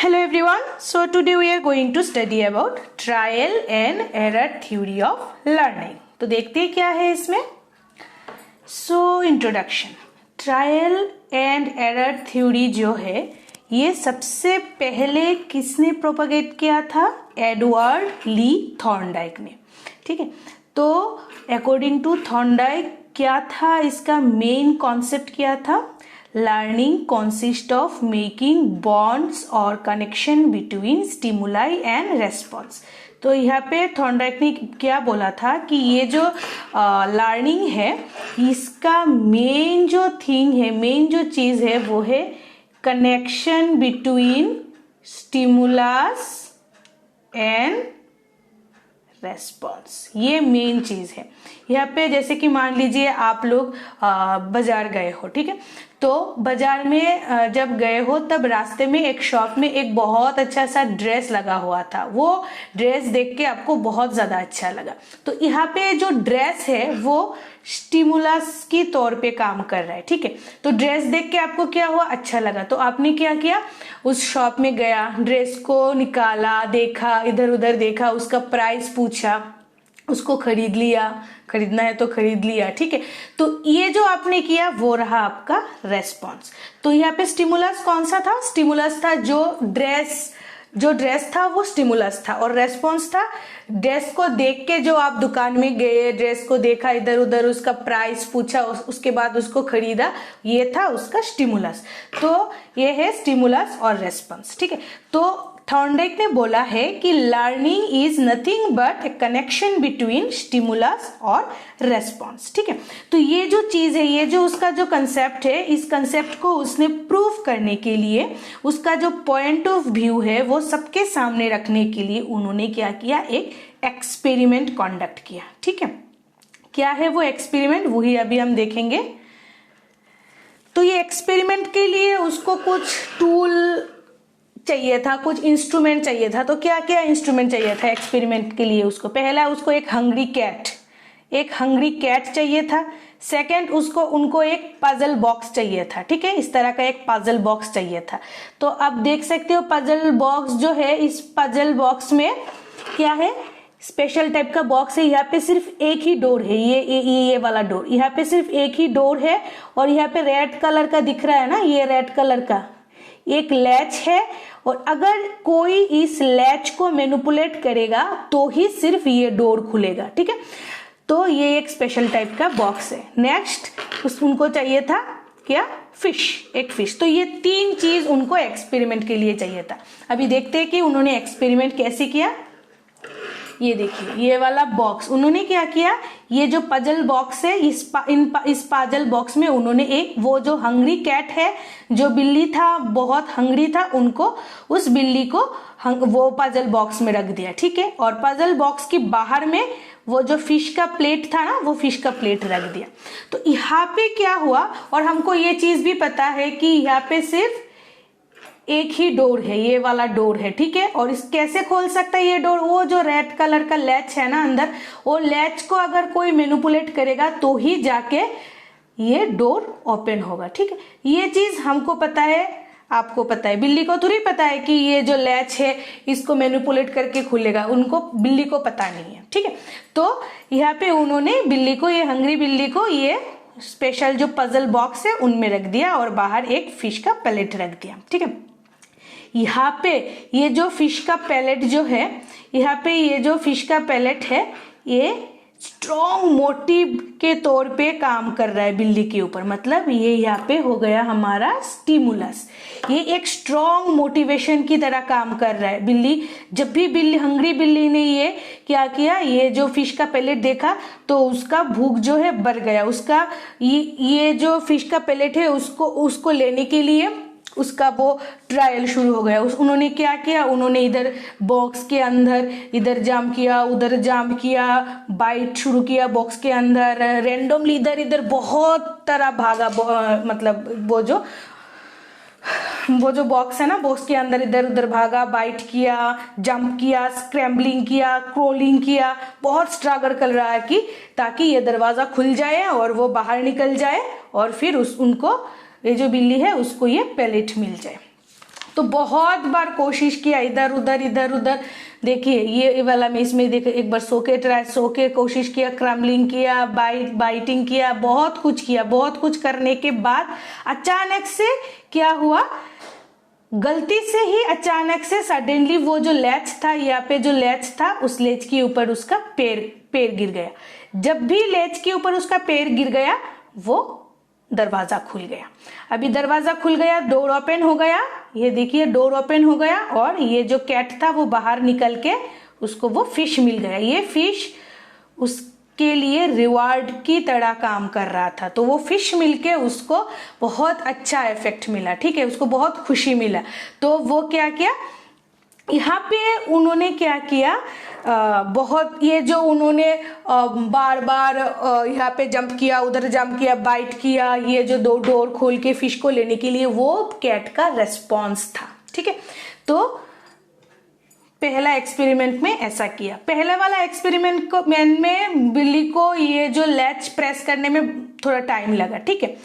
Hello everyone. So today we are going to study about trial and error theory of learning. तो देखते हैं क्या है इसमें. So introduction. Trial and error theory जो है ये सबसे पहले किसने प्रोपगेट किया था? एडवर्ड ली थॉर्नडाइक ने. ठीक है. तो अकॉर्डिंग टू थॉर्नडाइक क्या था इसका मेन कॉन्सेप्ट क्या था? Learning consists of making bonds or connection between stimuli and response. तो यहाँ पे थॉर्नडाइक ने क्या बोला था कि ये जो लर्निंग है इसका मेन जो थिंग है, मेन जो चीज है वो है connection between stimulus and response. ये मेन चीज है. यहाँ पे जैसे कि मान लीजिए आप लोग बाजार गए हो. ठीक है. तो बाजार में जब गए हो तब रास्ते में एक शॉप में एक बहुत अच्छा सा ड्रेस लगा हुआ था. वो ड्रेस देख के आपको बहुत ज्यादा अच्छा लगा. तो यहाँ पे जो ड्रेस है वो स्टिमुलस की तौर पे काम कर रहा है. ठीक है. तो ड्रेस देख के आपको क्या हुआ? अच्छा लगा. तो आपने क्या किया? उस शॉप में गया, ड्रेस को निकाला, देखा, इधर उधर देखा, उसका प्राइस पूछा, उसको खरीद लिया. खरीदना है तो खरीद लिया. ठीक है. तो ये जो आपने किया वो रहा आपका रेस्पॉन्स. तो यहाँ पे स्टिमुलस कौन सा था? स्टिमुलस था जो ड्रेस था वो स्टिमुलस था, और रेस्पॉन्स था ड्रेस को देख के जो आप दुकान में गए, ड्रेस को देखा, इधर उधर उसका प्राइस पूछा, उसके बाद उसको खरीदा, ये था उसका स्टिमुलस. तो ये है स्टिमुलस और रेस्पॉन्स. ठीक है. तो थॉर्नडाइक ने बोला है कि learning is nothing but A connection between stimulus और रेस्पॉन्स. ठीक है. तो ये जो चीज है, ये जो उसका जो कंसेप्ट है, इस कंसेप्ट को उसने प्रूव करने के लिए उसका जो पॉइंट ऑफ व्यू है वो सबके सामने रखने के लिए उन्होंने क्या किया? एक एक्सपेरिमेंट कंडक्ट किया. ठीक है. क्या है वो एक्सपेरिमेंट? वही अभी हम देखेंगे. तो ये एक्सपेरिमेंट के लिए उसको कुछ टूल चाहिए था, कुछ इंस्ट्रूमेंट चाहिए था. तो क्या क्या इंस्ट्रूमेंट चाहिए था एक्सपेरिमेंट के लिए? उसको पहला उसको एक हंग्री कैट चाहिए था. सेकंड उनको एक पजल बॉक्स चाहिए था. ठीक है. इस तरह का एक पजल बॉक्स चाहिए था. तो अब देख सकते हो पजल बॉक्स जो है, इस पजल बॉक्स में क्या है? स्पेशल टाइप का बॉक्स है. यहाँ पे सिर्फ एक ही डोर है, ये वाला डोर. यहाँ पे सिर्फ एक ही डोर है, और यहाँ पे रेड कलर का दिख रहा है ना, ये रेड कलर का एक लैच है, और अगर कोई इस लैच को मैनिपुलेट करेगा तो ही सिर्फ ये डोर खुलेगा. ठीक है. तो ये एक स्पेशल टाइप का बॉक्स है. नेक्स्ट उनको चाहिए था क्या? एक फिश. तो ये तीन चीज उनको एक्सपेरिमेंट के लिए चाहिए था. अभी देखते हैं कि उन्होंने एक्सपेरिमेंट कैसे किया. ये देखिए, ये वाला बॉक्स उन्होंने क्या किया? ये जो पजल बॉक्स है, इस पजल बॉक्स में उन्होंने एक वो जो हंग्री कैट है, जो बिल्ली था, बहुत हंग्री था, उस बिल्ली को वो पजल बॉक्स में रख दिया. ठीक है. और पजल बॉक्स के बाहर में वो जो फिश का प्लेट था ना, वो फिश का प्लेट रख दिया. तो यहाँ पे क्या हुआ? और हमको ये चीज भी पता है कि यहाँ पे सिर्फ एक ही डोर है, ये वाला डोर है. ठीक है. और इस कैसे खोल सकता है ये डोर? वो जो रेड कलर का लैच है ना अंदर, वो लैच को अगर कोई मैनिपुलेट करेगा तो ही जाके ये डोर ओपन होगा. ठीक है. ये चीज हमको पता है, आपको पता है. बिल्ली को थोड़ी पता है कि ये जो लैच है इसको मैनिपुलेट करके खुलेगा. बिल्ली को पता नहीं है. ठीक है. तो यहाँ पे उन्होंने बिल्ली को, ये हंग्री बिल्ली को, ये स्पेशल जो पजल बॉक्स है उनमें रख दिया, और बाहर एक फिश का पैलेट रख दिया. ठीक है. यहाँ पे ये जो फिश का पैलेट जो है, यहाँ पे ये जो फिश का पैलेट है, ये स्ट्रॉन्ग मोटिव के तौर पे काम कर रहा है बिल्ली के ऊपर. मतलब ये यहाँ पे हो गया हमारा स्टिमुलस. ये एक स्ट्रॉन्ग मोटिवेशन की तरह काम कर रहा है. जब भी हंग्री बिल्ली ने ये क्या किया, ये जो फिश का पैलेट देखा तो उसका भूख जो है बढ़ गया. उसका ये जो फिश का पैलेट है उसको लेने के लिए उसका वो ट्रायल शुरू हो गया. उन्होंने क्या किया? उन्होंने इधर बॉक्स के अंदर इधर जाम किया, उधर जाम किया, बाइट शुरू किया बॉक्स के अंदर, रेंडमली इधर इधर बहुत तरह भागा. मतलब वो जो बॉक्स है ना, बॉक्स के अंदर इधर उधर भागा, बाइट किया, जंप किया, स्क्रैम्बलिंग किया, क्रोलिंग किया. बहुत स्ट्रगल कर रहा है कि ताकि ये दरवाजा खुल जाए और वो बाहर निकल जाए, और फिर उनको ये जो बिल्ली है उसको ये पैलेट मिल जाए. तो बहुत बार कोशिश किया, इधर उधर। देखिए ये वाला में, इसमें देखिए एक बार सो के कोशिश किया, क्रम्बलिंग किया, बाइटिंग किया, बहुत कुछ किया। बहुत कुछ करने के बाद अचानक से क्या हुआ, गलती से ही अचानक से सडनली वो जो लैच था, यहाँ पे जो लैच था, उस लैच के ऊपर उसका पैर गिर गया। जब भी लैच के ऊपर उसका पैर गिर गया, वो दरवाजा खुल गया। अभी दरवाजा खुल गया, डोर ओपन हो गया। ये देखिए डोर ओपन हो गया और ये जो कैट था वो बाहर निकल के उसको वो फिश मिल गया। ये फिश उसके लिए रिवार्ड की तरह काम कर रहा था। तो वो फिश मिलके उसको बहुत अच्छा इफेक्ट मिला, ठीक है, उसको बहुत खुशी मिला। तो वो क्या किया, यहाँ पे उन्होंने क्या किया, बहुत ये जो उन्होंने बार बार यहाँ पे जंप किया, उधर जंप किया, बाइट किया, ये जो दो डोर खोल के फिश को लेने के लिए, वो कैट का रेस्पॉन्स था, ठीक है। तो पहला एक्सपेरिमेंट में ऐसा किया। पहला वाला एक्सपेरिमेंट को में बिल्ली को ये जो लैच प्रेस करने में थोड़ा टाइम लगा, ठीक है।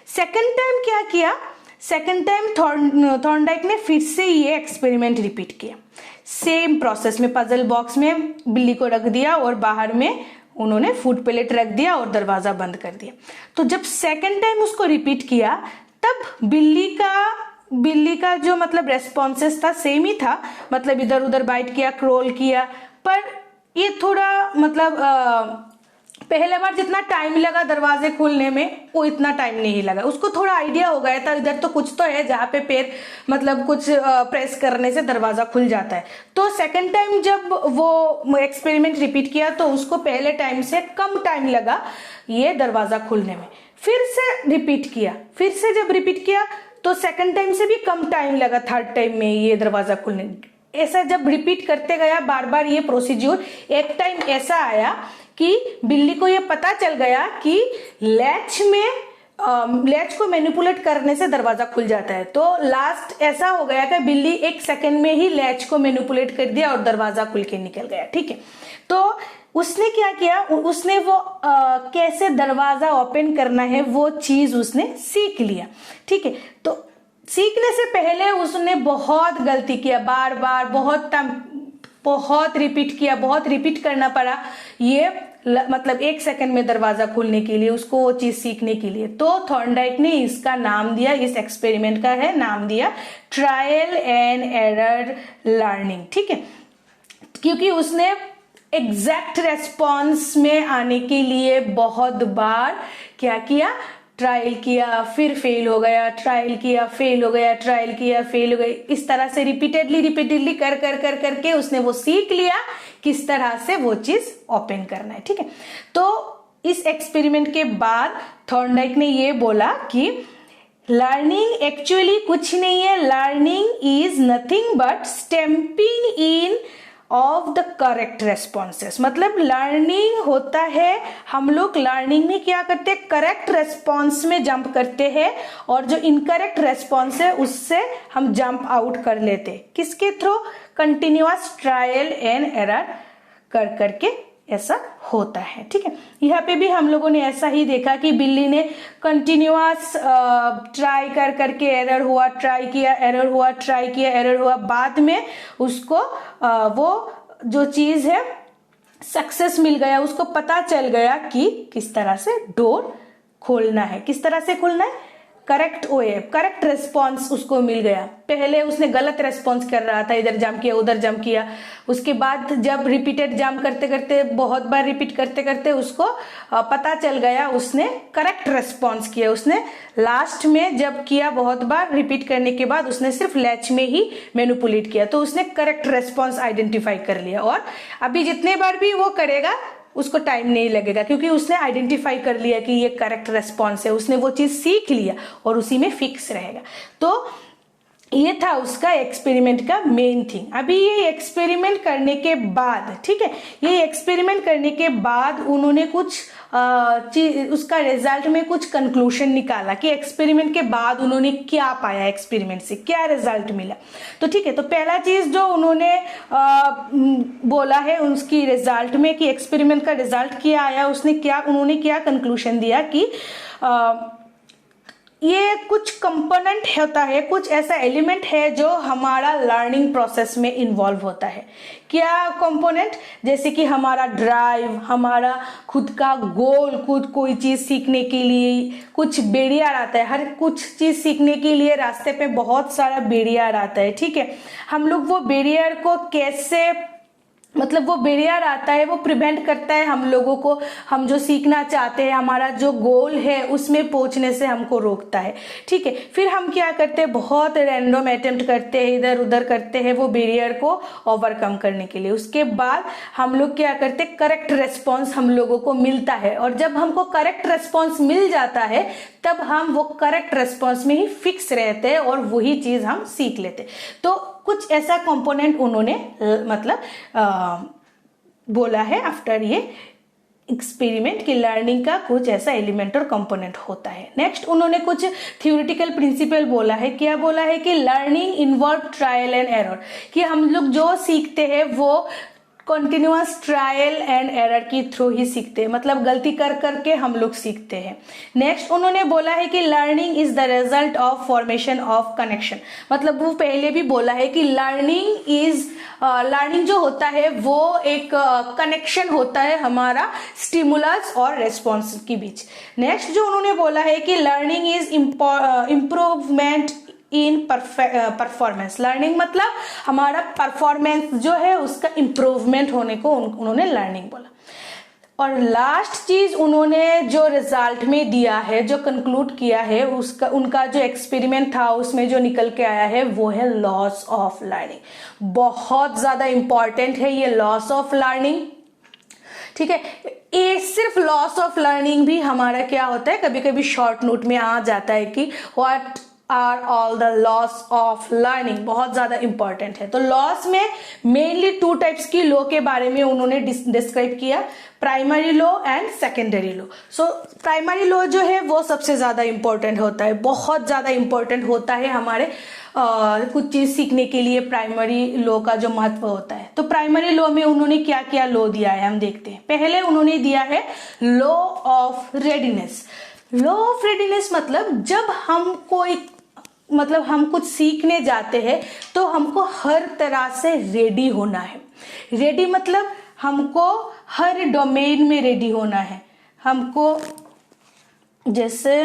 सेकंड टाइम क्या किया, सेकंड टाइम थॉर्नडाइक ने फिर से ये एक्सपेरिमेंट रिपीट किया। सेम प्रोसेस में पजल बॉक्स में बिल्ली को रख दिया और बाहर में उन्होंने फूड प्लेट रख दिया और दरवाजा बंद कर दिया। तो जब सेकंड टाइम उसको रिपीट किया, तब बिल्ली का जो मतलब रेस्पॉन्सेस था सेम ही था, मतलब इधर उधर बाइट किया, क्रोल किया, पर ये थोड़ा मतलब पहले बार जितना टाइम लगा दरवाजे खोलने में, वो इतना टाइम नहीं लगा। उसको थोड़ा आइडिया हो गया था, इधर तो कुछ तो है जहाँ पे पैर मतलब कुछ प्रेस करने से दरवाजा खुल जाता है। तो सेकंड टाइम जब वो एक्सपेरिमेंट रिपीट किया, तो उसको पहले टाइम से कम टाइम लगा ये दरवाजा खुलने में। फिर से रिपीट किया, फिर से जब रिपीट किया तो सेकंड टाइम से भी कम टाइम लगा थर्ड टाइम में ये दरवाजा खुलने। ऐसा जब रिपीट करते गया बार बार ये प्रोसीज्योर, एक टाइम ऐसा आया कि बिल्ली को ये पता चल गया कि लैच को मैनिपुलेट करने से दरवाजा खुल जाता है। तो लास्ट ऐसा हो गया कि बिल्ली 1 सेकंड में ही लैच को मैनिपुलेट कर दिया और दरवाजा खुल के निकल गया, ठीक है। तो उसने क्या किया, उसने वो कैसे दरवाजा ओपन करना है वो चीज उसने सीख लिया, ठीक है। तो सीखने से पहले उसने बहुत गलती किया, बार बार बहुत रिपीट किया, बहुत रिपीट करना पड़ा ये मतलब 1 सेकंड में दरवाजा खोलने के लिए, उसको वो चीज सीखने के लिए। तो थॉर्नडाइक ने इसका नाम दिया, इस एक्सपेरिमेंट का है नाम दिया ट्रायल एंड एरर लर्निंग, ठीक है। क्योंकि उसने एग्जैक्ट रेस्पॉन्स में आने के लिए बहुत बार क्या किया, ट्रायल किया, फिर फेल हो गया, ट्रायल किया, फेल हो गया, ट्रायल किया, फेल हो गया। इस तरह से रिपीटेडली करके उसने वो सीख लिया किस तरह से वो चीज ओपन करना है, ठीक है। तो इस एक्सपेरिमेंट के बाद थॉर्नडाइक ने ये बोला कि लर्निंग एक्चुअली कुछ नहीं है, learning is nothing but stamping in of the correct responses. मतलब लर्निंग होता है, हम लोग लर्निंग में क्या करते हैं, करेक्ट रेस्पॉन्स में जंप करते हैं और जो इनकरेक्ट रेस्पॉन्स है उससे हम जंप आउट कर लेते हैं। किसके through, continuous trial and error कर करके ऐसा होता है, ठीक है। यहाँ पे भी हम लोगों ने ऐसा ही देखा कि बिल्ली ने कंटिन्यूअस ट्राई कर करके एरर हुआ, ट्राई किया, एरर हुआ, ट्राई किया, एरर हुआ, बाद में उसको वो जो चीज है सक्सेस मिल गया, उसको पता चल गया कि किस तरह से डोर खोलना है, किस तरह से खोलना है, करेक्ट वे, करेक्ट रेस्पॉन्स उसको मिल गया। पहले उसने गलत रेस्पॉन्स कर रहा था, इधर जंप किया, उधर जंप किया। उसके बाद जब रिपीटेड जंप करते करते, बहुत बार रिपीट करते करते उसको पता चल गया, उसने करेक्ट रेस्पॉन्स किया। उसने लास्ट में जब किया, बहुत बार रिपीट करने के बाद उसने सिर्फ लैच में ही मैनिपुलेट किया, तो उसने करेक्ट रेस्पॉन्स आइडेंटिफाई कर लिया। और अभी जितने बार भी वो करेगा उसको टाइम नहीं लगेगा, क्योंकि उसने आइडेंटिफाई कर लिया कि ये करेक्ट रेस्पॉन्स है, उसने वो चीज सीख लिया और उसी में फिक्स रहेगा। तो ये था उसका एक्सपेरिमेंट का मेन थिंग। अभी ये एक्सपेरिमेंट करने के बाद, ठीक है, ये एक्सपेरिमेंट करने के बाद उन्होंने कुछ उसका रिजल्ट में कुछ कंक्लूजन निकाला कि एक्सपेरिमेंट के बाद उन्होंने क्या पाया, एक्सपेरिमेंट से क्या रिजल्ट मिला। तो ठीक है, तो पहला चीज जो उन्होंने बोला है उसकी रिजल्ट में कि एक्सपेरिमेंट का रिजल्ट क्या आया, उन्होंने क्या कंक्लूजन दिया कि ये कुछ कंपोनेंट होता है, कुछ ऐसा एलिमेंट है जो हमारा लर्निंग प्रोसेस में इन्वॉल्व होता है। क्या कंपोनेंट? जैसे कि हमारा ड्राइव, हमारा खुद का गोल, खुद कोई चीज सीखने के लिए कुछ बैरियर आता है। हर कुछ चीज सीखने के लिए रास्ते पे बहुत सारा बैरियर आता है, ठीक है। हम लोग वो बैरियर को कैसे, मतलब वो बैरियर आता है वो प्रिवेंट करता है हम लोगों को, हम जो सीखना चाहते हैं, हमारा जो गोल है उसमें पहुंचने से हमको रोकता है, ठीक है। फिर हम क्या करते हैं, बहुत रैंडम अटेम्प्ट करते हैं, इधर उधर करते हैं वो बैरियर को ओवरकम करने के लिए। उसके बाद हम लोग क्या करते हैं, करेक्ट रेस्पॉन्स हम लोगों को मिलता है, और जब हमको करेक्ट रेस्पॉन्स मिल जाता है तब हम वो करेक्ट रेस्पॉन्स में ही फिक्स रहते हैं और वही चीज हम सीख लेते। तो कुछ ऐसा कंपोनेंट उन्होंने मतलब बोला है आफ्टर ये एक्सपेरिमेंट कि लर्निंग का कुछ ऐसा एलिमेंट और कंपोनेंट होता है। नेक्स्ट उन्होंने कुछ थ्योरेटिकल प्रिंसिपल बोला है। क्या बोला है कि learning involve trial and error, कि हम लोग जो सीखते हैं वो कंटिन्यूअस ट्रायल एंड एरर की थ्रू ही सीखते हैं, मतलब गलती कर करके हम लोग सीखते हैं। नेक्स्ट उन्होंने बोला है कि learning is the result of formation of connection, मतलब वो पहले भी बोला है कि लर्निंग जो होता है वो एक कनेक्शन होता है हमारा स्टिमुलस और रेस्पॉन्स के बीच। नेक्स्ट जो उन्होंने बोला है कि learning is improvement in performance, learning मतलब हमारा परफॉर्मेंस जो है उसका इम्प्रूवमेंट होने को उन्होंने लर्निंग बोला। और लास्ट चीज उन्होंने जो रिजल्ट में दिया है, जो कंक्लूड किया है, उसका उनका जो एक्सपेरिमेंट था उसमें जो निकल के आया है वो है लॉस ऑफ लर्निंग। बहुत ज्यादा इंपॉर्टेंट है ये लॉस ऑफ लर्निंग, ठीक है। ये सिर्फ लॉस ऑफ लर्निंग भी हमारा क्या होता है, कभी कभी शॉर्ट नोट में आ जाता है कि what are all the laws of learning, बहुत ज्यादा इंपॉर्टेंट है। तो लॉस में मेनली 2 टाइप्स की लॉ के बारे में उन्होंने डिस्क्राइब किया, primary law and secondary law. So primary law जो है वो सबसे ज्यादा इंपॉर्टेंट होता है, बहुत ज्यादा इंपॉर्टेंट होता है हमारे कुछ चीज सीखने के लिए। प्राइमरी लॉ का जो महत्व होता है, तो प्राइमरी लॉ में उन्होंने क्या क्या लॉ दिया है हम देखते हैं। पहले उन्होंने दिया है law of readiness. Law of readiness मतलब जब हम कुछ सीखने जाते हैं तो हमको हर तरह से रेडी होना है। रेडी मतलब हमको हर डोमेन में रेडी होना है। हमको जैसे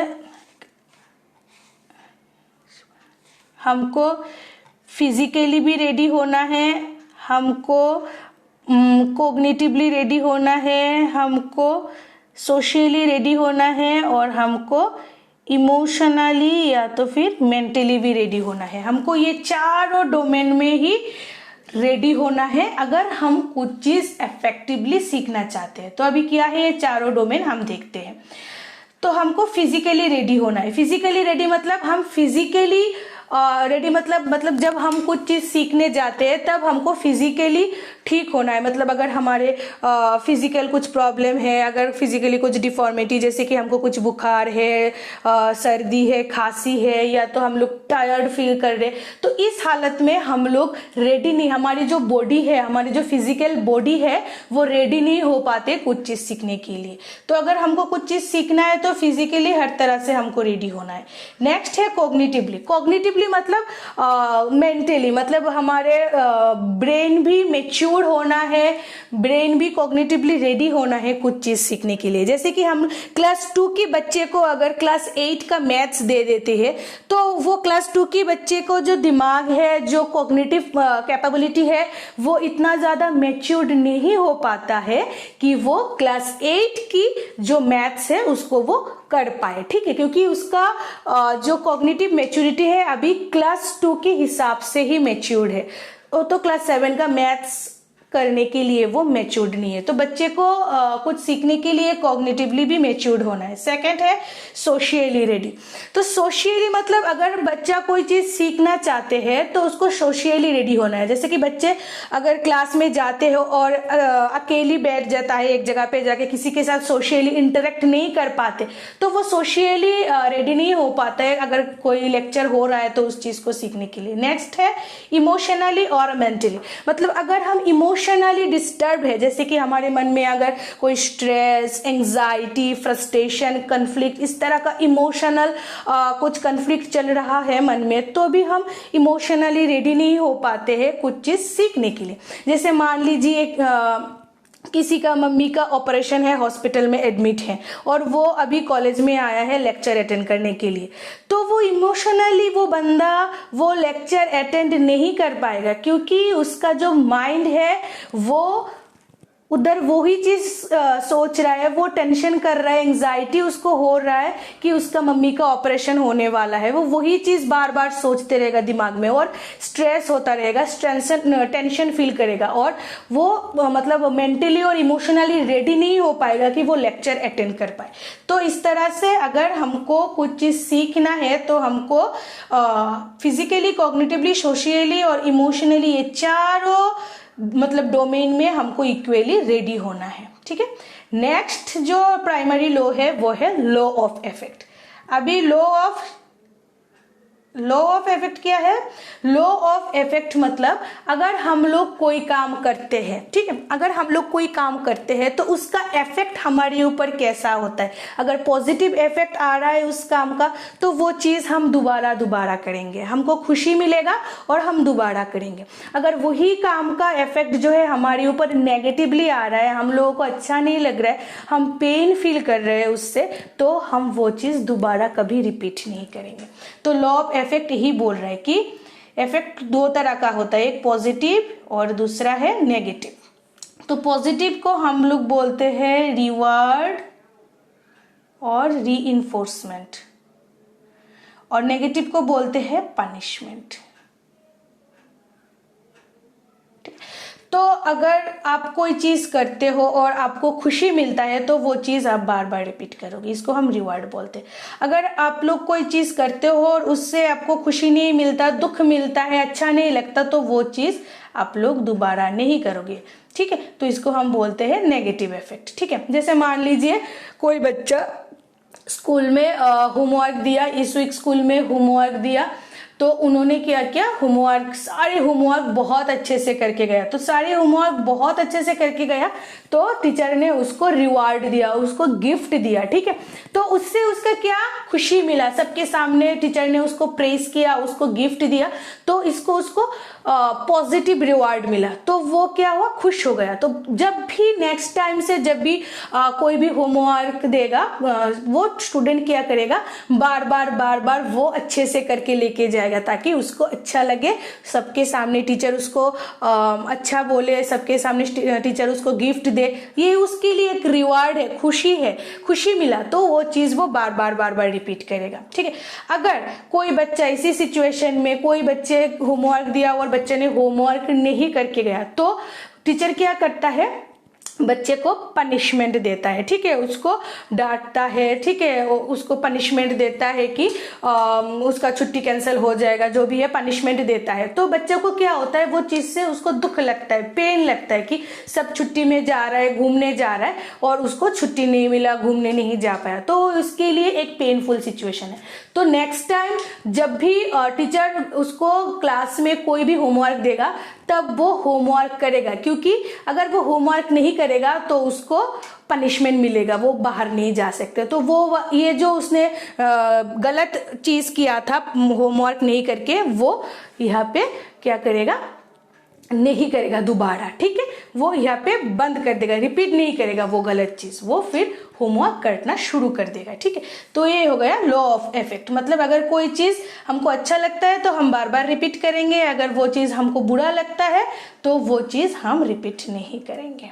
हमको फिजिकली भी रेडी होना है, हमको कॉग्निटिवली रेडी होना है, हमको सोशली रेडी होना है, और हमको इमोशनली या तो फिर मेंटली भी रेडी होना है। हमको ये चारों डोमेन में ही रेडी होना है अगर हम कुछ चीज इफेक्टिवली सीखना चाहते हैं। तो अभी क्या है, ये चारों डोमेन हम देखते हैं। तो हमको फिजिकली रेडी होना है। फिजिकली रेडी मतलब हम फिजिकली रेडी मतलब जब हम कुछ चीज सीखने जाते हैं तब हमको फिजिकली ठीक होना है। मतलब अगर हमारे फिजिकल कुछ प्रॉब्लम है, अगर फिजिकली कुछ डिफॉर्मिटी, जैसे कि हमको कुछ बुखार है, सर्दी है, खांसी है, या तो हम लोग टायर्ड फील कर रहे, तो इस हालत में हम लोग रेडी नहीं, हमारी जो बॉडी है, हमारी जो फिजिकल बॉडी है वो रेडी नहीं हो पाते कुछ चीज सीखने के लिए। तो अगर हमको कुछ चीज सीखना है तो फिजिकली हर तरह से हमको रेडी होना है। नेक्स्ट है कॉग्निटिवली। कॉग्निटिवली मतलब मेंटली, मतलब हमारे ब्रेन भी मैच्योर होना है, ब्रेन भी कॉग्निटिवली रेडी होना है कुछ चीज सीखने के लिए। जैसे कि हम क्लास 2 के बच्चे को अगर क्लास 8 का मैथ्स दे देते हैं तो वो क्लास 2 के बच्चे को जो दिमाग है, जो कॉग्निटिव कैपेबिलिटी है, वो इतना ज्यादा मैच्योर्ड नहीं हो पाता है कि वो क्लास 8 की जो मैथ्स है उसको वो कर पाए, ठीक है, क्योंकि उसका जो कॉग्निटिव मैच्योरिटी है अभी क्लास 2 के हिसाब से ही मैच्योर्ड है। तो क्लास 7 का मैथ्स करने के लिए वो मैच्योर्ड नहीं है। तो बच्चे को कुछ सीखने के लिए कॉग्निटिवली भी मैच्योर्ड होना है। सेकंड है सोशियली रेडी। तो सोशियली मतलब अगर बच्चा कोई चीज सीखना चाहते हैं तो उसको सोशियली रेडी होना है। जैसे कि बच्चे अगर क्लास में जाते हो और अकेली बैठ जाता है एक जगह पे जाके, किसी के साथ सोशियली इंटरेक्ट नहीं कर पाते, तो वो सोशियली रेडी नहीं हो पाता है अगर कोई लेक्चर हो रहा है तो उस चीज को सीखने के लिए। नेक्स्ट है इमोशनली और मेंटली। मतलब अगर हम इमोशनली इमोशनली डिस्टर्ब है, जैसे कि हमारे मन में अगर कोई स्ट्रेस, एंजाइटी, फ्रस्ट्रेशन, कन्फ्लिक्ट, इस तरह का इमोशनल कुछ कन्फ्लिक्ट चल रहा है मन में, तो भी हम इमोशनली रेडी नहीं हो पाते हैं कुछ चीज सीखने के लिए। जैसे मान लीजिए किसी का मम्मी का ऑपरेशन है, हॉस्पिटल में एडमिट है और वो अभी कॉलेज में आया है लेक्चर अटेंड करने के लिए, तो वो इमोशनली वो बंदा वो लेक्चर अटेंड नहीं कर पाएगा, क्योंकि उसका जो माइंड है वो उधर वही चीज सोच रहा है, वो टेंशन कर रहा है, एंजाइटी उसको हो रहा है कि उसका मम्मी का ऑपरेशन होने वाला है, वो वही चीज बार बार सोचते रहेगा दिमाग में और स्ट्रेस होता रहेगा, टेंशन फील करेगा और वो मतलब मेंटली और इमोशनली रेडी नहीं हो पाएगा कि वो लेक्चर अटेंड कर पाए। तो इस तरह से अगर हमको कुछ चीज सीखना है तो हमको फिजिकली, कॉग्निटिवली, सोशियली और इमोशनली ये चारों मतलब डोमेन में हमको इक्वली रेडी होना है। ठीक है, नेक्स्ट जो प्राइमरी लॉ है वो है लॉ ऑफ इफेक्ट। अभी लॉ ऑफ इफेक्ट क्या है? लॉ ऑफ इफेक्ट मतलब अगर हम लोग कोई काम करते हैं, ठीक है, अगर हम लोग कोई काम करते हैं तो उसका इफेक्ट हमारे ऊपर कैसा होता है। अगर पॉजिटिव इफेक्ट आ रहा है उस काम का तो वो चीज हम दोबारा करेंगे, हमको खुशी मिलेगा और हम दोबारा करेंगे। अगर वही काम का इफेक्ट जो है हमारे ऊपर नेगेटिवली आ रहा है, हम लोगों को अच्छा नहीं लग रहा है, हम पेन फील कर रहे हैं उससे, तो हम वो चीज दोबारा कभी रिपीट नहीं करेंगे। तो लॉ ऑफ इफेक्ट यही बोल रहा है कि इफेक्ट दो तरह का होता है, एक पॉजिटिव और दूसरा है नेगेटिव। तो पॉजिटिव को हम लोग बोलते हैं रिवार्ड और रीइंफोर्समेंट, और नेगेटिव को बोलते हैं पनिशमेंट। तो अगर आप कोई चीज करते हो और आपको खुशी मिलता है तो वो चीज आप बार बार रिपीट करोगे, इसको हम रिवार्ड बोलते हैं। अगर आप लोग कोई चीज करते हो और उससे आपको खुशी नहीं मिलता, दुख मिलता है, अच्छा नहीं लगता, तो वो चीज आप लोग दोबारा नहीं करोगे। ठीक है, तो इसको हम बोलते हैं नेगेटिव इफेक्ट। ठीक है, जैसे मान लीजिए कोई बच्चा स्कूल में होमवर्क दिया, इस वीक स्कूल में होमवर्क दिया, तो उन्होंने क्या किया, सारे होमवर्क बहुत अच्छे से करके गया। तो सारे होमवर्क बहुत अच्छे से करके गया तो टीचर ने उसको रिवार्ड दिया, उसको गिफ्ट दिया। ठीक है, तो उससे उसका क्या खुशी मिला, सबके सामने टीचर ने उसको प्रेज किया, उसको गिफ्ट दिया, तो उसको पॉजिटिव रिवार्ड मिला, तो वो क्या हुआ, खुश हो गया। तो जब भी नेक्स्ट टाइम से जब भी कोई भी होमवर्क देगा, वो स्टूडेंट क्या करेगा, बार बार वो अच्छे से करके लेके जाएगा, ताकि उसको अच्छा लगे, सबके सामने टीचर उसको अच्छा बोले, सबके सामने टीचर उसको गिफ्ट दे, ये उसके लिए एक रिवार्ड है, खुशी मिला, तो वो चीज वो बार बार रिपीट करेगा। ठीक है, अगर कोई बच्चा इसी सिचुएशन में, कोई बच्चे होमवर्क दिया और बच्चे ने होमवर्क नहीं करके गया, तो टीचर क्या करता है, बच्चे को पनिशमेंट देता है। ठीक है, उसको डांटता है, ठीक है, उसको पनिशमेंट देता है कि उसका छुट्टी कैंसिल हो जाएगा, जो भी है पनिशमेंट देता है। तो बच्चे को क्या होता है, वो चीज से उसको दुख लगता है, पेन लगता है कि सब छुट्टी में जा रहा है, घूमने जा रहा है और उसको छुट्टी नहीं मिला, घूमने नहीं जा पाया, तो उसके लिए एक पेनफुल सिचुएशन है। तो नेक्स्ट टाइम जब भी टीचर उसको क्लास में कोई भी होमवर्क देगा, तब वो होमवर्क करेगा, क्योंकि अगर वो होमवर्क नहीं करेगा तो उसको पनिशमेंट मिलेगा, वो बाहर नहीं जा सकते। तो वो ये जो उसने गलत चीज किया था होमवर्क नहीं करके, वो यहाँ पे क्या करेगा, नहीं करेगा दोबारा। ठीक है, वो यहाँ पे बंद कर देगा, रिपीट नहीं करेगा वो गलत चीज, वो फिर होमवर्क करना शुरू कर देगा। ठीक है, तो ये हो गया लॉ ऑफ इफेक्ट। मतलब अगर कोई चीज हमको अच्छा लगता है तो हम बार बार रिपीट करेंगे, अगर वो चीज हमको बुरा लगता है तो वो चीज हम रिपीट नहीं करेंगे।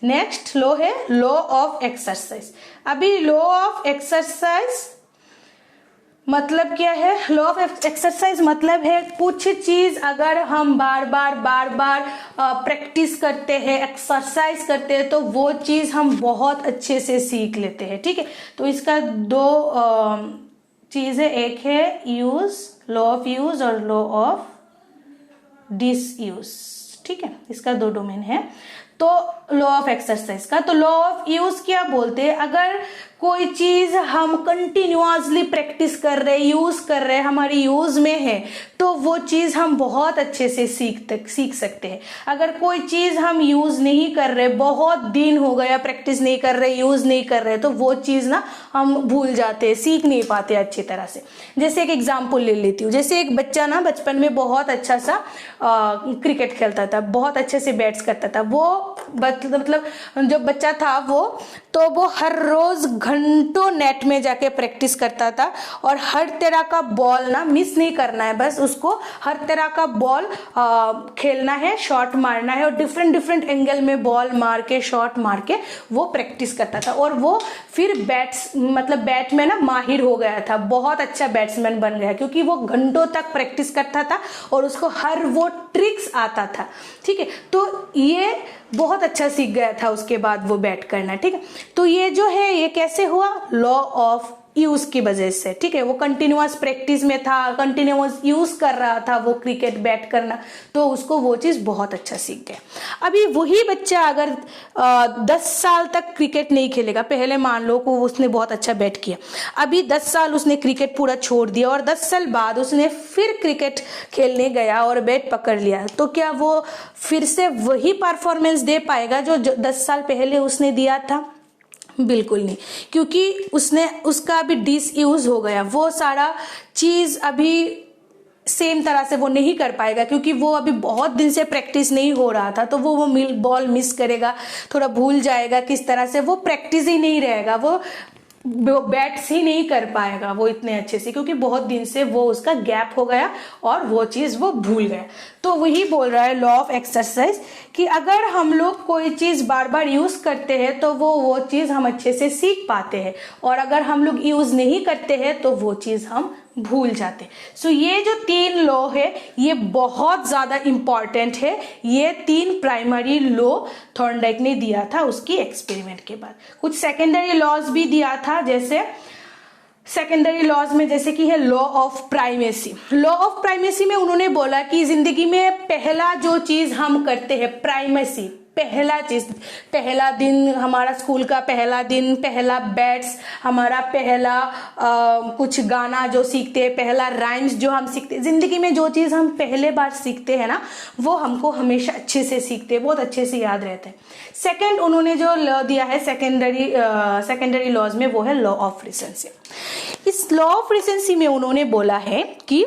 नेक्स्ट लॉ है लॉ ऑफ एक्सरसाइज। अभी लॉ ऑफ एक्सरसाइज मतलब क्या है, लॉ ऑफ एक्सरसाइज मतलब है कुछ चीज अगर हम बार बार प्रैक्टिस करते हैं, एक्सरसाइज करते हैं, तो वो चीज हम बहुत अच्छे से सीख लेते हैं। ठीक है, तो इसका दो चीज है, एक है यूज, लॉ ऑफ यूज और लॉ ऑफ डिसयूज। ठीक है, इसका दो डोमेन है। तो लॉ ऑफ एक्सरसाइज का, तो लॉ ऑफ यूज क्या बोलते हैं, अगर कोई चीज हम कंटिन्यूअसली प्रैक्टिस कर रहे, यूज कर रहे, हमारी यूज में है, तो वो चीज हम बहुत अच्छे से सीख सकते हैं। अगर कोई चीज हम यूज नहीं कर रहे, बहुत दिन हो गया प्रैक्टिस नहीं कर रहे, यूज नहीं कर रहे, तो वो चीज ना हम भूल जाते हैं, सीख नहीं पाते अच्छी तरह से। जैसे एक एग्जांपल ले लेती हूँ। जैसे एक बच्चा ना बचपन में बहुत अच्छा सा क्रिकेट खेलता था, बहुत अच्छे से बैट्स करता था। वो मतलब जो बच्चा था वो हर रोज घंटों नेट में जाके प्रैक्टिस करता था, और हर तरह का बॉल ना मिस नहीं करना है, बस उसको हर तरह का बॉल खेलना है, शॉट मारना है, और डिफरेंट डिफरेंट एंगल में बॉल मार के, शॉट मार के वो प्रैक्टिस करता था। और वो फिर बैट में ना माहिर हो गया था, बहुत अच्छा बैट्समैन बन गया, क्योंकि वो घंटों तक प्रैक्टिस करता था और उसको हर वो ट्रिक्स आता था। ठीक है, तो ये बहुत अच्छा सीख गया था उसके बाद वो बैट करना। ठीक है, तो ये जो है ये कैसे हुआ, लॉ ऑफ यूज की वजह से। ठीक है, वो कंटिन्यूअस प्रैक्टिस में था, कंटिन्यूअस यूज कर रहा था वो क्रिकेट बैट करना, तो उसको वो चीज बहुत अच्छा सीख गया। अभी वही बच्चा अगर 10 साल तक क्रिकेट नहीं खेलेगा, पहले मान लो को उसने बहुत अच्छा बैट किया, अभी 10 साल उसने क्रिकेट पूरा छोड़ दिया, और 10 साल बाद उसने फिर क्रिकेट खेलने गया और बैट पकड़ लिया, तो क्या वो फिर से वही परफॉर्मेंस दे पाएगा जो 10 साल पहले उसने दिया था? बिल्कुल नहीं, क्योंकि उसका अभी डिसयूज हो गया, वो सारा चीज अभी सेम तरह से वो नहीं कर पाएगा, क्योंकि वो अभी बहुत दिन से प्रैक्टिस नहीं हो रहा था, तो वो बॉल मिस करेगा, थोड़ा भूल जाएगा किस तरह से, वो प्रैक्टिस ही नहीं रहेगा, वो बैट्स ही नहीं कर पाएगा वो इतने अच्छे से, क्योंकि बहुत दिन से वो उसका गैप हो गया और वो चीज वो भूल गया। तो वही बोल रहा है लॉ ऑफ एक्सरसाइज कि अगर हम लोग कोई चीज बार बार यूज करते हैं तो वो चीज हम अच्छे से सीख पाते हैं, और अगर हम लोग यूज नहीं करते हैं तो वो चीज हम भूल जाते। सो ये जो 3 लॉ है ये बहुत ज्यादा इंपॉर्टेंट है। ये 3 प्राइमरी लॉ थॉर्नडाइक ने दिया था उसकी एक्सपेरिमेंट के बाद। कुछ सेकेंडरी लॉज भी दिया था, जैसे सेकेंडरी लॉज में जैसे कि है law of primacy. Law of primacy में उन्होंने बोला कि जिंदगी में पहला जो चीज हम करते हैं, प्राइमेसी, पहला चीज, पहला दिन हमारा स्कूल का पहला दिन, पहला बैट्स, हमारा पहला कुछ गाना जो सीखते हैं, पहला राइम्स जो हम सीखते हैं, जिंदगी में जो चीज हम पहले बार सीखते हैं ना, वो हमको हमेशा अच्छे से सीखते हैं, बहुत अच्छे से याद रहते हैं। सेकंड उन्होंने जो लॉ दिया है सेकेंडरी लॉज में, वो है लॉ ऑफ रिसेंसी। इस लॉ ऑफ रिसेंसी में उन्होंने बोला है कि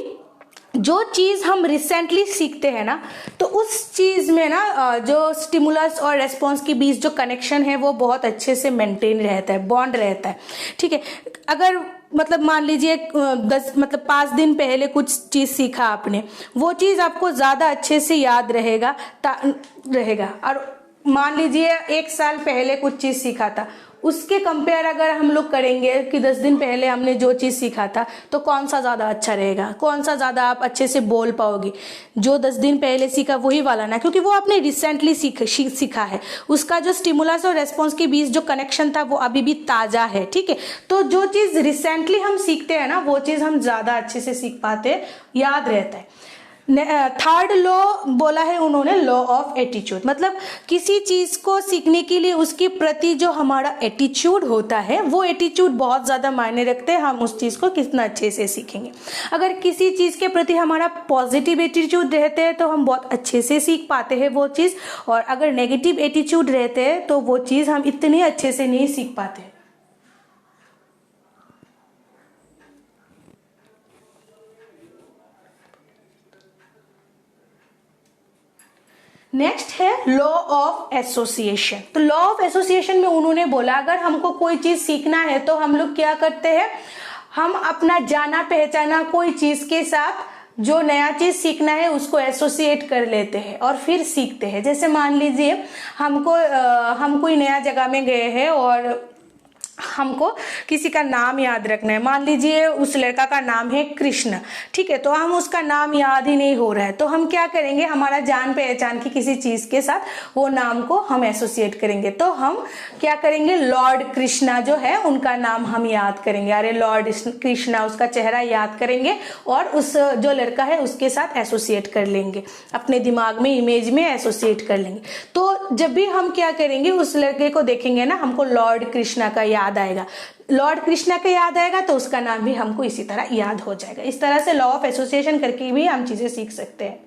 जो चीज हम रिसेंटली सीखते हैं ना, तो उस चीज में ना जो स्टिमुलस और रेस्पॉन्स के बीच जो कनेक्शन है वो बहुत अच्छे से मेंटेन रहता है, बॉन्ड रहता है। ठीक है, अगर मान लीजिए 5 दिन पहले कुछ चीज सीखा आपने, वो चीज आपको ज्यादा अच्छे से याद रहेगा। और मान लीजिए 1 साल पहले कुछ चीज सीखा था, उसके कंपेयर अगर हम लोग करेंगे कि 10 दिन पहले हमने जो चीज सीखा था, तो कौन सा ज्यादा अच्छा रहेगा, कौन सा ज्यादा आप अच्छे से बोल पाओगे? जो 10 दिन पहले सीखा वही वाला ना, क्योंकि वो आपने रिसेंटली सीखा है, उसका जो स्टिमुलस और रेस्पॉन्स के बीच जो कनेक्शन था वो अभी भी ताजा है। ठीक है, तो जो चीज रिसेंटली हम सीखते हैं ना, वो चीज हम ज्यादा अच्छे से सीख पाते हैं, याद रहता है। थर्ड लॉ बोला है उन्होंने लॉ ऑफ एटीट्यूड, मतलब किसी चीज को सीखने के लिए उसके प्रति जो हमारा एटीट्यूड होता है, वो एटीट्यूड बहुत ज्यादा मायने रखते हैं, हम उस चीज को कितना अच्छे से सीखेंगे। अगर किसी चीज के प्रति हमारा पॉजिटिव एटीट्यूड रहते हैं तो हम बहुत अच्छे से सीख पाते हैं वो चीज, और अगर नेगेटिव एटीट्यूड रहते हैं तो वो चीज हम इतने अच्छे से नहीं सीख पाते। नेक्स्ट है लॉ ऑफ एसोसिएशन। तो लॉ ऑफ एसोसिएशन में उन्होंने बोला अगर हमको कोई चीज सीखना है तो हम लोग क्या करते हैं, हम अपना जाना पहचाना कोई चीज के साथ जो नया चीज सीखना है उसको एसोसिएट कर लेते हैं और फिर सीखते हैं। जैसे मान लीजिए हम कोई नया जगह में गए हैं और हमको किसी का नाम याद रखना है। मान लीजिए उस लड़का का नाम है कृष्ण, ठीक है, तो हम उसका नाम याद ही नहीं हो रहा है, तो हम क्या करेंगे, हमारा जान पहचान की किसी चीज के साथ वो नाम को हम एसोसिएट करेंगे। तो हम क्या करेंगे, लॉर्ड कृष्णा जो है उनका नाम हम याद करेंगे, अरे लॉर्ड कृष्णा, उसका चेहरा याद करेंगे और उस जो लड़का है उसके साथ एसोसिएट कर लेंगे, अपने दिमाग में इमेज में एसोसिएट कर लेंगे। तो जब भी हम क्या करेंगे, उस लड़के को देखेंगे ना, हमको लॉर्ड कृष्णा का याद आएगा। लॉर्ड कृष्णा का याद आएगा तो उसका नाम भी हमको इसी तरह याद हो जाएगा। इस तरह से लॉ ऑफ एसोसिएशन करके भी हम चीजें सीख सकते हैं।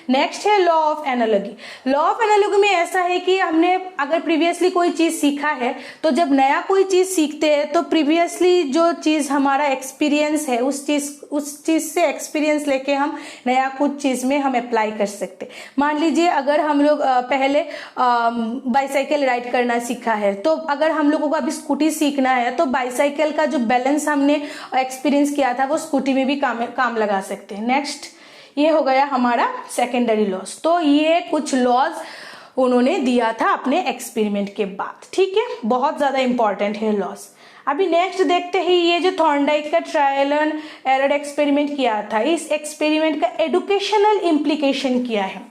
नेक्स्ट है law of analogy. Law of analogy में ऐसा है कि हमने अगर प्रीवियसली कोई चीज सीखा है तो जब नया कोई चीज सीखते हैं तो प्रीवियसली जो चीज हमारा एक्सपीरियंस है उस चीज से एक्सपीरियंस लेके हम नया कुछ चीज में हम अप्लाई कर सकते। मान लीजिए अगर हम लोग पहले बाईसाइकिल राइड करना सीखा है, तो अगर हम लोगों को अभी स्कूटी सीखना है तो बाईसाइकिल का जो बैलेंस हमने एक्सपीरियंस किया था वो स्कूटी में भी काम लगा सकते हैं। नेक्स्ट ये हो गया हमारा सेकेंडरी लॉज। तो ये कुछ लॉज उन्होंने दिया था अपने एक्सपेरिमेंट के बाद, ठीक है, बहुत ज्यादा इंपॉर्टेंट है लॉज। अभी नेक्स्ट देखते हैं ये जो थॉर्नडाइक का ट्रायल एंड एरर एक्सपेरिमेंट किया था, इस एक्सपेरिमेंट का एडुकेशनल इम्प्लीकेशन क्या है।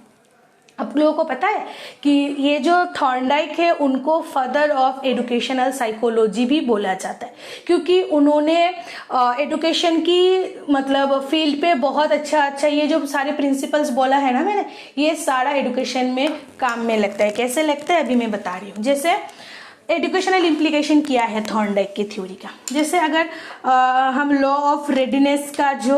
आप लोगों को पता है कि ये जो थॉर्नडाइक है उनको फादर ऑफ एडुकेशनल साइकोलॉजी भी बोला जाता है, क्योंकि उन्होंने एडुकेशन की मतलब फील्ड पे बहुत अच्छा ये जो सारे प्रिंसिपल्स बोला है ना मैंने, ये सारा एडुकेशन में काम में लगता है। कैसे लगता है अभी मैं बता रही हूँ। जैसे एडुकेशनल इम्प्लीकेशन किया है थॉर्नडाइक की थ्योरी का, जैसे अगर हम लॉ ऑफ रेडीनेस का जो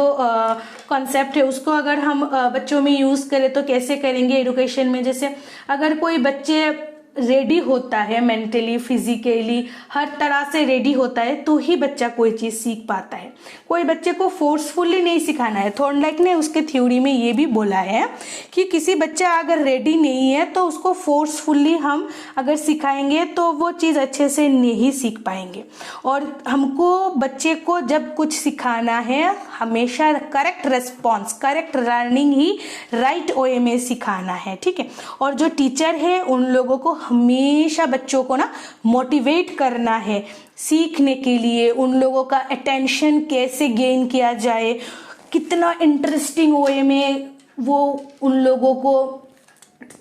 कॉन्सेप्ट है उसको अगर हम बच्चों में यूज करें तो कैसे करेंगे एडुकेशन में। जैसे अगर कोई बच्चे रेडी होता है मेंटली फिजिकली हर तरह से रेडी होता है तो ही बच्चा कोई चीज सीख पाता है। कोई बच्चे को फोर्सफुली नहीं सिखाना है। थॉर्नडाइक ने उसके थ्योरी में ये भी बोला है कि किसी बच्चा अगर रेडी नहीं है तो उसको फोर्सफुली हम अगर सिखाएंगे तो वो चीज अच्छे से नहीं सीख पाएंगे। और हमको बच्चे को जब कुछ सिखाना है हमेशा करेक्ट रेस्पॉन्स करेक्ट लर्निंग ही राइट वे में सिखाना है, ठीक है। और जो टीचर है उन लोगों को हमेशा बच्चों को ना मोटिवेट करना है सीखने के लिए। उन लोगों का अटेंशन कैसे गेन किया जाए, कितना इंटरेस्टिंग वे में वो उन लोगों को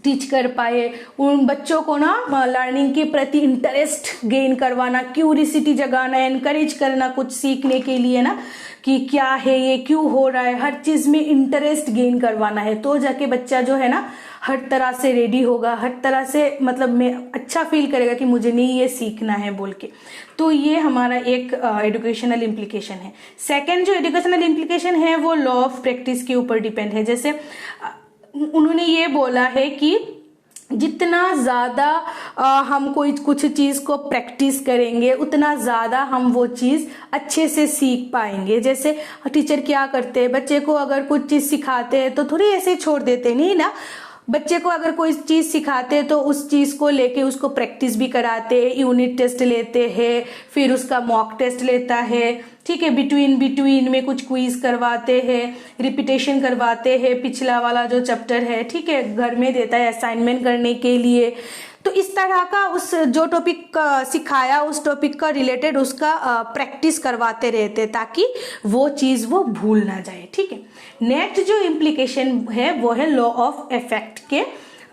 टीच कर पाए। उन बच्चों को ना लर्निंग के प्रति इंटरेस्ट गेन करवाना, क्यूरियोसिटी जगाना, एनकरेज करना कुछ सीखने के लिए ना कि क्या है ये, क्यों हो रहा है, हर चीज में इंटरेस्ट गेन करवाना है। तो जाके बच्चा जो है ना हर तरह से रेडी होगा, हर तरह से मतलब मैं अच्छा फील करेगा कि मुझे नहीं ये सीखना है बोल के। तो ये हमारा एक एडुकेशनल इम्प्लीकेशन है। सेकंड जो एडुकेशनल इम्प्लीकेशन है वो लॉ ऑफ प्रैक्टिस के ऊपर डिपेंड है। जैसे उन्होंने ये बोला है कि जितना ज्यादा हम कोई कुछ चीज को प्रैक्टिस करेंगे उतना ज्यादा हम वो चीज अच्छे से सीख पाएंगे। जैसे टीचर क्या करते हैं, बच्चे को अगर कुछ चीज सिखाते हैं तो थोड़ी ऐसे छोड़ देते नहीं ना। बच्चे को अगर कोई चीज सिखाते हैं तो उस चीज को लेके उसको प्रैक्टिस भी कराते हैं, यूनिट टेस्ट लेते हैं, फिर उसका मॉक टेस्ट लेता है, ठीक है। बिटवीन में कुछ क्विज करवाते हैं, रिपीटेशन करवाते हैं, पिछला वाला जो चैप्टर है, ठीक है, घर में देता है असाइनमेंट करने के लिए। तो इस तरह का उस जो टॉपिक सिखाया उस टॉपिक का रिलेटेड उसका प्रैक्टिस करवाते रहते ताकि वो चीज वो भूल ना जाए, ठीक है। नेक्स्ट जो इम्प्लीकेशन है वो है लॉ ऑफ इफेक्ट के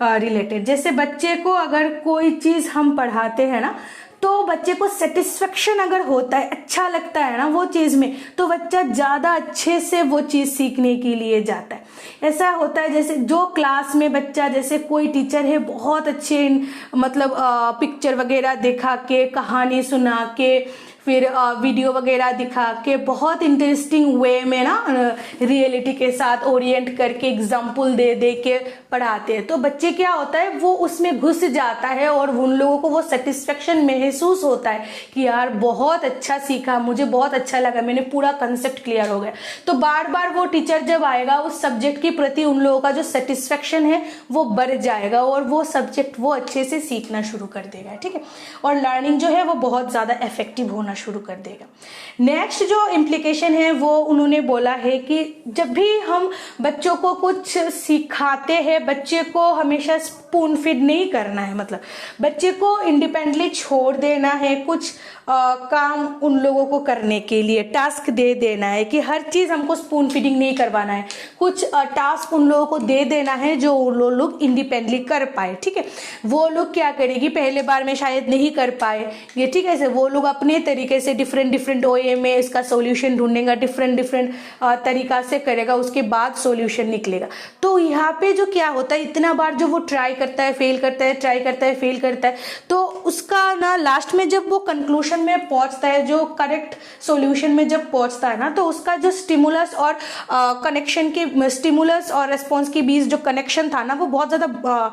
रिलेटेड। जैसे बच्चे को अगर कोई चीज हम पढ़ाते हैं ना तो बच्चे को सेटिस्फेक्शन अगर होता है, अच्छा लगता है ना वो चीज में, तो बच्चा ज्यादा अच्छे से वो चीज सीखने के लिए जाता है। ऐसा होता है जैसे जो क्लास में बच्चा, जैसे कोई टीचर है बहुत अच्छे मतलब पिक्चर वगैरह दिखा के, कहानी सुना के, फिर वीडियो वगैरह दिखा के बहुत इंटरेस्टिंग वे में ना रियलिटी के साथ ओरिएंट करके एग्जाम्पल दे दे के पढ़ाते हैं, तो बच्चे क्या होता है वो उसमें घुस जाता है और उन लोगों को वो सेटिस्फेक्शन महसूस होता है कि यार बहुत अच्छा सीखा, मुझे बहुत अच्छा लगा, मैंने पूरा कंसेप्ट क्लियर हो गया। तो बार बार वो टीचर जब आएगा उस सब्जेक्ट के प्रति उन लोगों का जो सेटिस्फेक्शन है वो बढ़ जाएगा और वो सब्जेक्ट वो अच्छे से सीखना शुरू कर देगा, ठीक है। और लर्निंग जो है वो बहुत ज्यादा इफेक्टिव होना शुरू कर देगा। नेक्स्ट जो इम्प्लीकेशन है वो उन्होंने बोला है कि जब भी हम बच्चों को कुछ सिखाते हैं बच्चे को हमेशा स्पून फीड नहीं करना है, मतलब बच्चे को इंडिपेंडेंटली छोड़ देना है, कुछ काम उन लोगों को करने के लिए टास्क दे देना है कि हर चीज हमको स्पून फीडिंग नहीं करवाना है, कुछ टास्क उन लोगों को दे देना है जो लोग इंडिपेंडेंटली कर पाए, ठीक है। वो लोग क्या करेगी, पहले बार में शायद नहीं कर पाए ये, ठीक है, वो लोग अपने तरीके तरीके से डिफरेंट डिफरेंट OA में इसका सॉल्यूशन ढूंढेगा, डिफरेंट डिफरेंट तरीका से करेगा, उसके बाद सॉल्यूशन निकलेगा। तो यहाँ पे जो क्या होता है, इतना बार जो वो ट्राई करता है, फेल करता है, ट्राई करता है, फेल करता है, तो उसका ना लास्ट में जब वो कंक्लूजन में पहुंचता है, जो करेक्ट सॉल्यूशन में जब पहुंचता है ना, तो उसका जो स्टिमुलस और कनेक्शन के स्टिमुलस और रेस्पॉन्स के बीच जो कनेक्शन था ना, वो बहुत ज़्यादा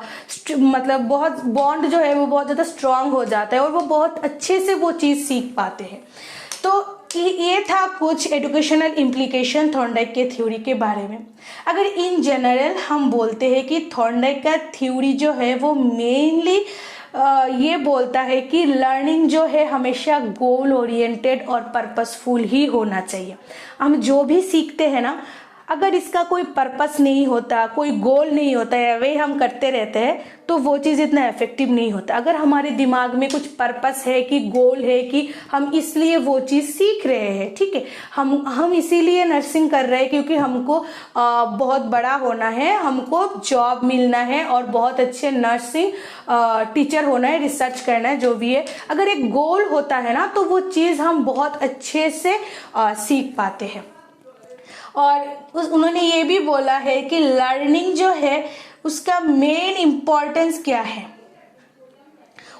मतलब बहुत बॉन्ड जो है वो बहुत ज़्यादा स्ट्रांग हो जाता है और वो बहुत अच्छे से वो चीज़ सीख पाते हैं। तो ये था कुछ एजुकेशनल इम्प्लीकेशन थॉर्नडाइक के थ्योरी के बारे में। अगर इन जनरल हम बोलते हैं कि थॉर्नडाइक का थ्योरी जो है वो मेनली ये बोलता है कि लर्निंग जो है हमेशा गोल ओरिएंटेड और पर्पसफुल ही होना चाहिए। हम जो भी सीखते हैं ना, अगर इसका कोई पर्पस नहीं होता, कोई गोल नहीं होता है, वे हम करते रहते हैं, तो वो चीज़ इतना इफेक्टिव नहीं होता। अगर हमारे दिमाग में कुछ पर्पस है कि गोल है कि हम इसलिए वो चीज़ सीख रहे हैं, ठीक है, हम इसीलिए नर्सिंग कर रहे हैं क्योंकि हमको बहुत बड़ा होना है, हमको जॉब मिलना है और बहुत अच्छे नर्सिंग टीचर होना है, रिसर्च करना है, जो भी है। अगर एक गोल होता है ना, तो वो चीज़ हम बहुत अच्छे से सीख पाते हैं। और उन्होंने ये भी बोला है कि लर्निंग जो है उसका मेन इम्पोर्टेंस क्या है।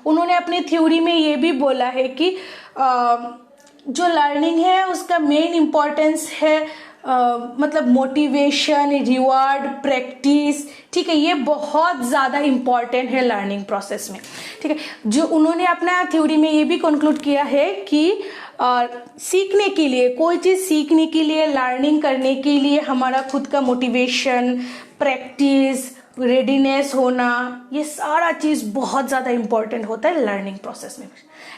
उन्होंने अपनी थ्योरी में ये भी बोला है कि जो लर्निंग है उसका मेन इम्पोर्टेंस है मतलब मोटिवेशन, रिवार्ड, प्रैक्टिस, ठीक है, ये बहुत ज़्यादा इम्पॉर्टेंट है लर्निंग प्रोसेस में, ठीक है। जो उन्होंने अपना थ्योरी में ये भी कंक्लूड किया है कि सीखने के लिए, कोई चीज़ सीखने के लिए, लर्निंग करने के लिए हमारा खुद का मोटिवेशन, प्रैक्टिस, रेडीनेस होना, ये सारा चीज़ बहुत ज़्यादा इम्पॉर्टेंट होता है लर्निंग प्रोसेस में,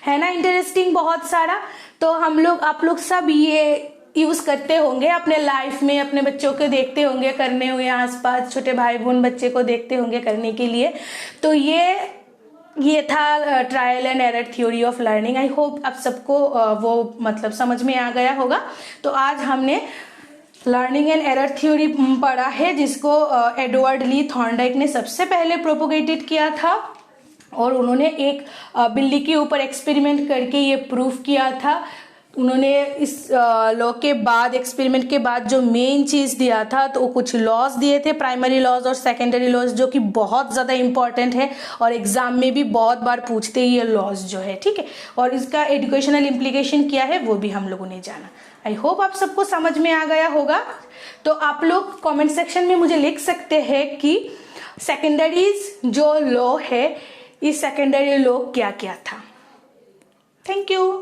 है ना। इंटरेस्टिंग बहुत सारा। तो हम लोग, आप लोग सब ये यूज़ करते होंगे अपने लाइफ में, अपने बच्चों को देखते होंगे करने हुए, आसपास छोटे भाई बहन बच्चे को देखते होंगे करने के लिए। तो ये था trial and error theory of learning. I hope आप सबको वो मतलब समझ में आ गया होगा। तो आज हमने लर्निंग एंड एरर थ्योरी पढ़ा है, जिसको एडवर्ड ली थॉर्नडाइक ने सबसे पहले प्रोपोगेटेड किया था और उन्होंने एक बिल्ली के ऊपर एक्सपेरिमेंट करके ये प्रूफ किया था। उन्होंने इस लॉ के बाद, एक्सपेरिमेंट के बाद जो मेन चीज़ दिया था, तो कुछ लॉज दिए थे, प्राइमरी लॉज और सेकेंडरी लॉज, जो कि बहुत ज़्यादा इंपॉर्टेंट है और एग्जाम में भी बहुत बार पूछते हैं ये लॉज जो है, ठीक है। और इसका एजुकेशनल इम्प्लीकेशन क्या है वो भी हम लोगों ने जाना। आई होप आप सबको समझ में आ गया होगा। तो आप लोग कमेंट सेक्शन में मुझे लिख सकते हैं कि सेकेंडरीज जो लॉ है, इस सेकेंडरी लॉ क्या क्या था। Thank you.